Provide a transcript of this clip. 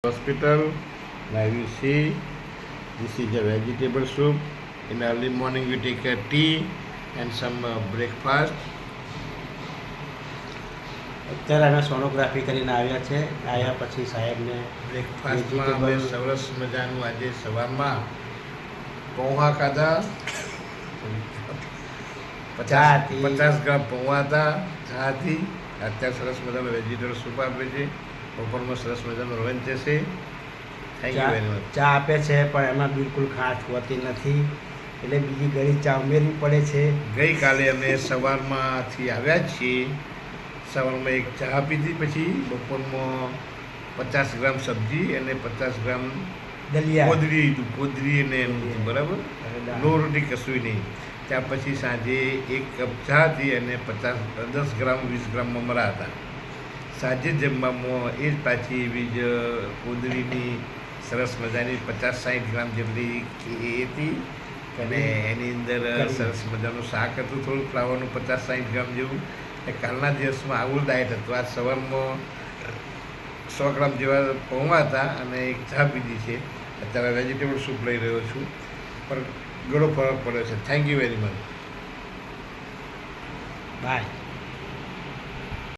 Hospital. Now you see, this is a vegetable soup. In early morning we take a tea and some breakfast. અત્યારે અમે sonography કરીને આવ્યા છે. આવ્યા પછી સાહેબને બ્રેકફાસ્ટમાં અમે સરસ મજાનું આજે સવારમાં પૌવા ખાધા. 50 ગ્રામ પૌવા હતા, ચા હતી. અત્યારે સરસ મજાનું વેજીટેબલ સૂપ આપે છે. બપોરમાં સરસ મજાનું લંચ હશે. Thank you very much. ચા આપે છે પણ એમાં બિલકુલ ખાંડ હોતી નથી, એટલે બીજી ઘણી ચા ઉમેરવી પડે છે. ગઈકાલે અમે સવારમાંથી આવ્યા છીએ. સવારમાં એક ચા પીધી, પછી બપોરમાં 50 ગ્રામ સબ્જી અને 50 ગ્રામ દલિયા કોદરી અને બરાબર, લો રોટી કશું નહીં. ત્યાર પછી સાંજે 1 કપ ચા હતી અને 10 ગ્રામ 20 ગ્રામ મમરા હતા. સાંજે જમવામાં એ જ પાછી એવી જ કોદરીની સરસ મજાની 50-60 ગ્રામ જેટલી એ હતી અને એની અંદર સરસ મજાનું શાક હતું, થોડું ફ્લાવરનું 50-60 ગ્રામ જેવું. એ કાલના દિવસમાં આવું ડાયટ હતું. આ સવારમાં 100 ગ્રામ જેવા પૌવા હતા અને એક ચા પીધી છે. અત્યારે વેજીટેબલ સૂપ લઈ રહ્યો છું, પણ ઘણો ફરક પડ્યો છે. Thank you very much. By.